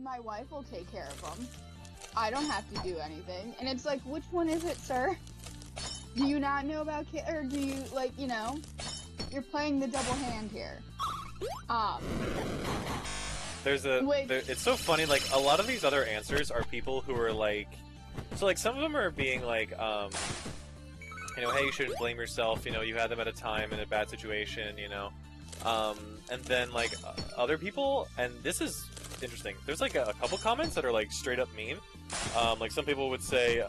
my wife will take care of them. I don't have to do anything. And it's like, which one is it, sir? Do you not know about kids? Or do you, like, you know, you're playing the double hand here. It's so funny, like, a lot of these other answers are people who are like, so like some of them are being like, you know, hey, you shouldn't blame yourself, you know, you had them at a time in a bad situation, you know, and then like other people, and this is interesting, there's like a couple comments that are like straight up mean, like some people would say,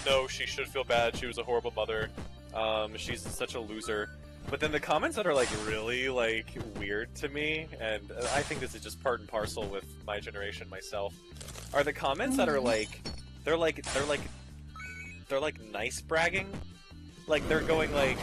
no, she should feel bad, she was a horrible mother, she's such a loser. But then the comments that are like really like weird to me, and I think this is just part and parcel with my generation myself, are the comments that are like they're like nice bragging. Like they're going like,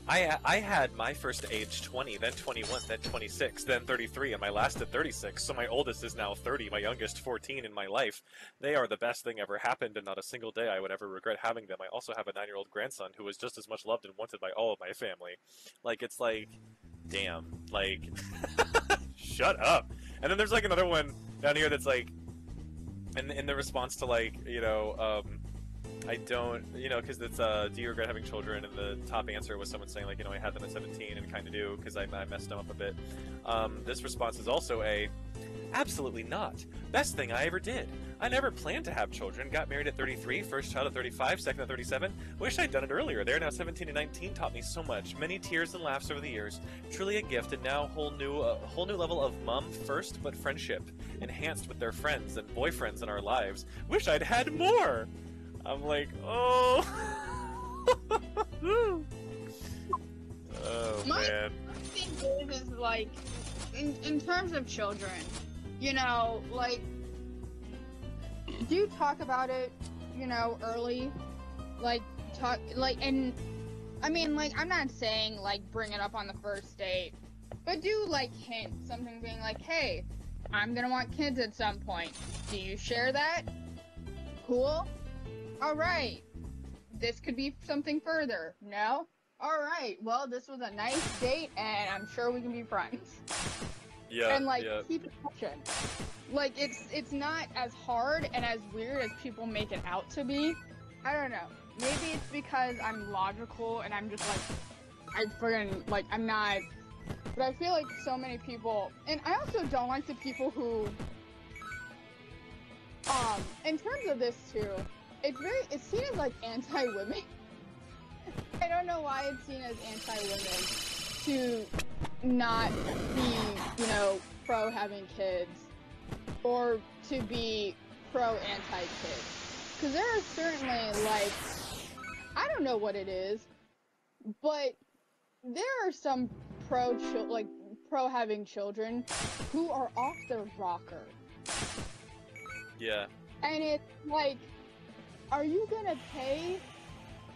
I had my first age 20, then 21, then 26, then 33, and my last at 36, so my oldest is now 30, my youngest 14 in my life. They are the best thing ever happened, and not a single day I would ever regret having them. I also have a 9-year-old grandson who is just as much loved and wanted by all of my family. Like, it's like, damn, like, shut up. And then there's like another one down here that's like, in the response to like, you know, I don't, you know, because it's, do you regret having children? And the top answer was someone saying, like, you know, I had them at 17 and kind of do, because I messed them up a bit. This response is also absolutely not. Best thing I ever did. I never planned to have children. Got married at 33, first child at 35, second at 37. Wish I'd done it earlier. They're now 17 and 19, taught me so much. Many tears and laughs over the years. Truly a gift, and now a whole new level of mom first, but friendship. Enhanced with their friends and boyfriends in our lives. Wish I'd had more! I'm like, oh. Oh, man. My thing is like, in terms of children, you know, like, do talk about it, you know, early, like, and, I mean, like, I'm not saying, like, bring it up on the first date, but do, like, hint, something being like, hey, I'm gonna want kids at some point. Do you share that? Cool? Alright, this could be something further. No? Alright, well, this was a nice date, and I'm sure we can be friends. Yeah, and, like, yeah. keep it pushing. Like, it's not as hard and as weird as people make it out to be. I don't know. Maybe it's because I'm logical, and I'm just, like, I'm not... But I feel like so many people... And I also don't like the people who... in terms of this, too... It's seen as, like, anti-women. I don't know why it's seen as anti-women to not be, you know, pro-having kids, or to be pro-anti-kids. Because there are certainly, like, I don't know what it is, but there are some pro-having children who are off their rocker. Yeah. And it's like, are you gonna pay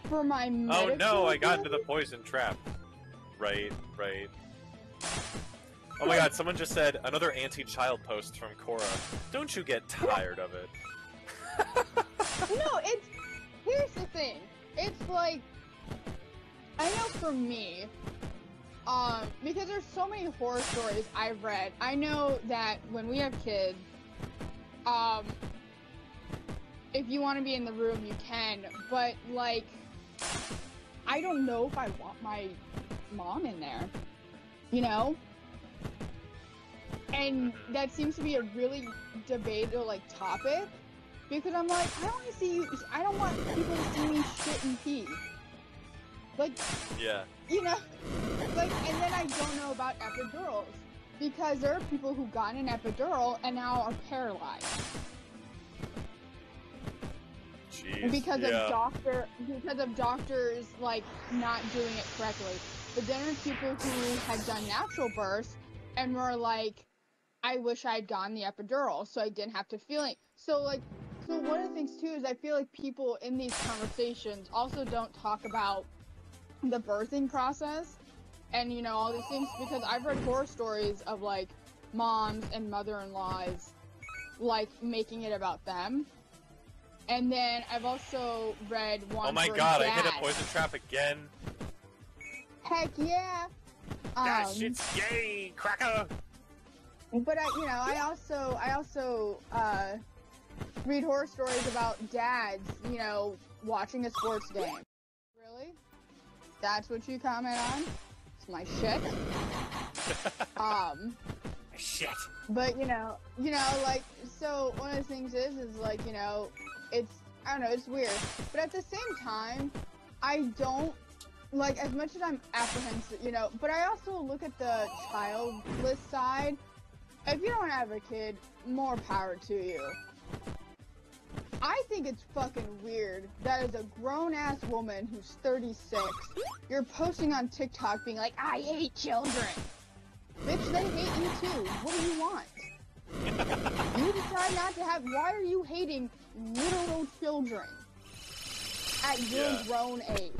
for my medical? Oh no, I got into the poison trap. Right. Oh my god, someone just said, another anti-child post from Cora. Don't you get tired of it? No, here's the thing. It's like, I know for me, because there's so many horror stories I've read, I know that when we have kids, if you want to be in the room, you can, but, like, I don't know if I want my mom in there, you know? And that seems to be a really debatable, like, topic, because I'm like, I don't want people to see me shit and pee. Like, yeah. You know? Like, and then I don't know about epidurals, because there are people who got an epidural and now are paralyzed. Jeez, because of doctors, like, not doing it correctly. But then there's people who had done natural births and were like, I wish I had gotten the epidural so I didn't have to feel it. So one of the things too is I feel like people in these conversations also don't talk about the birthing process and, you know, all these things, because I've read horror stories of, like, moms and mother-in-laws, like, making it about them. And then I've also read one. Oh my god, I hit a poison trap again. Heck yeah. That shit's gay, cracker. But I also read horror stories about dads, watching a sports game. Really? That's what you comment on? It's my shit. Shit. But like, so one of the things is like, it's, I don't know, it's weird. But at the same time, I don't, like, as much as I'm apprehensive, but I also look at the childless side. If you don't have a kid, more power to you. I think it's fucking weird that as a grown-ass woman who's 36, you're posting on TikTok being like, I hate children. Bitch, they hate you too. What do you want? You decide not to have, why are you hating literal children at your grown age?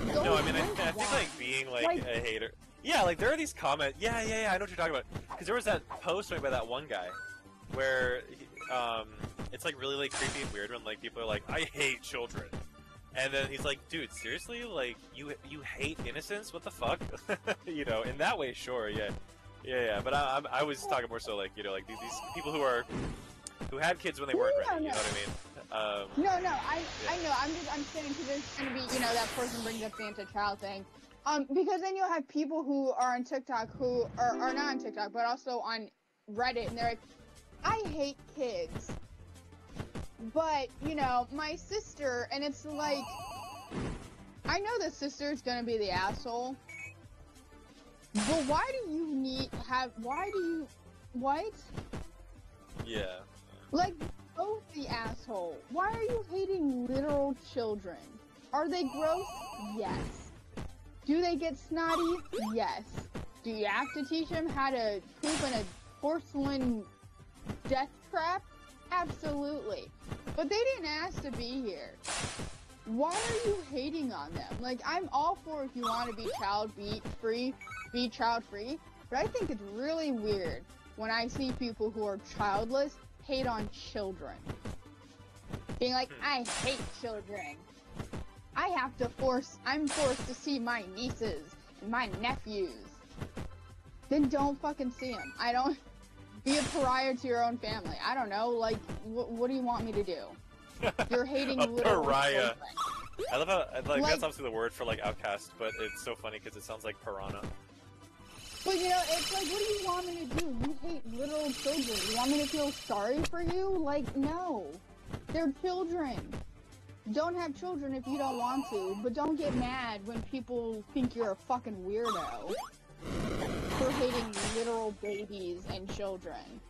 No, I mean, I think like being like a hater. Yeah, like there are these comments. Yeah, I know what you're talking about. Because there was that post made by that one guy, where it's like really like creepy and weird when like people are like, I hate children, and then he's like, dude, seriously, like you hate innocence? What the fuck? In that way, sure, yeah. But I was talking more so like like these people who had kids when they weren't ready. You know what I mean? No, I know. I'm saying because there's gonna be, that person brings up the anti-child thing. Because then you'll have people who are on TikTok who are not on TikTok, but also on Reddit, and they're like, I hate kids. But, my sister, and it's like, I know the sister's gonna be the asshole, but why do you what? Yeah. Like, both the asshole. Why are you hating literal children? Are they gross? Yes. Do they get snotty? Yes. Do you have to teach them how to poop in a porcelain death trap? Absolutely. But they didn't ask to be here. Why are you hating on them? Like, I'm all for if you want to be child-free, be child-free, but I think it's really weird when I see people who are childless hate on children. Being like, I hate children. I'm forced to see my nieces and my nephews. Then don't fucking see them. Be a pariah to your own family. I don't know, like, what do you want me to do? You're hating a literal pariah. children. I love how, that's obviously the word for, like, outcast, but it's so funny because it sounds like piranha. But, it's like, what do you want me to do? You hate literal children. You want me to feel sorry for you? Like, no. They're children. Don't have children if you don't want to, but don't get mad when people think you're a fucking weirdo for hating literal babies and children.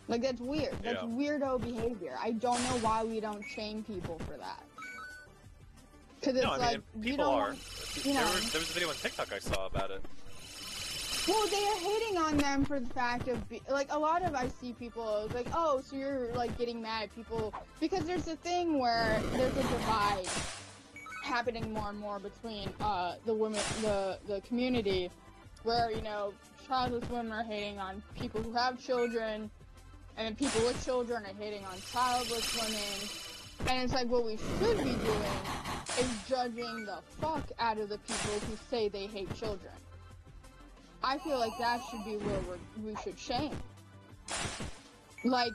Like, that's weird. That's weirdo behavior. I don't know why we don't shame people for that. Because it's like, people are. There was a video on TikTok I saw about it. Well, they are hating on them for the fact of, like, a lot of I see people, like, oh, so you're, like, getting mad at people, because there's a thing where there's a divide happening more and more between, the women, the community, where, childless women are hating on people who have children, and then people with children are hating on childless women, and it's like, what we should be doing is judging the fuck out of the people who say they hate children. I feel like that should be where we should shame. Like,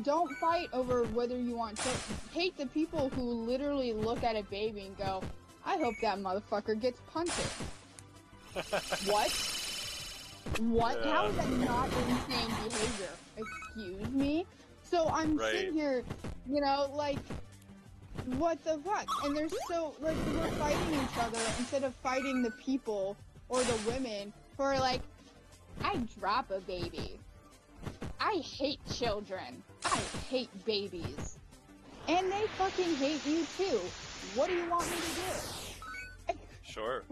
don't fight over whether you want to hate the people who literally look at a baby and go, I hope that motherfucker gets punted. What? What? Yeah. How is that not insane behavior? Excuse me? So I'm sitting here, like, what the fuck? And they're so, like, we're fighting each other instead of fighting the people or the women who are like, I drop a baby. I hate children. I hate babies. And they fucking hate you too. What do you want me to do? Sure.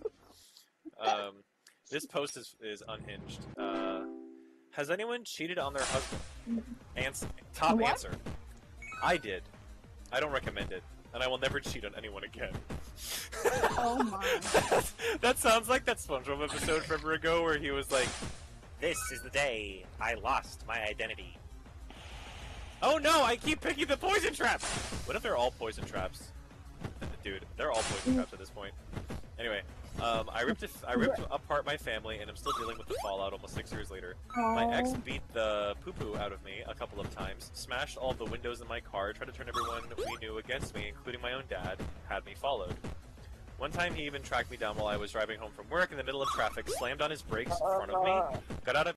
This post is unhinged. Has anyone cheated on their husband? Top answer. I did. I don't recommend it. And I will never cheat on anyone again. Oh my. That sounds like that SpongeBob episode forever ago where he was like, this is the day I lost my identity. Oh no, I keep picking the poison traps! What if they're all poison traps? Dude, they're all poison traps at this point. Anyway, I ripped apart my family, and I'm still dealing with the fallout almost 6 years later. My ex beat the poo-poo out of me a couple of times, smashed all the windows in my car, tried to turn everyone we knew against me, including my own dad, had me followed. One time he even tracked me down while I was driving home from work in the middle of traffic, slammed on his brakes in front of me, got out of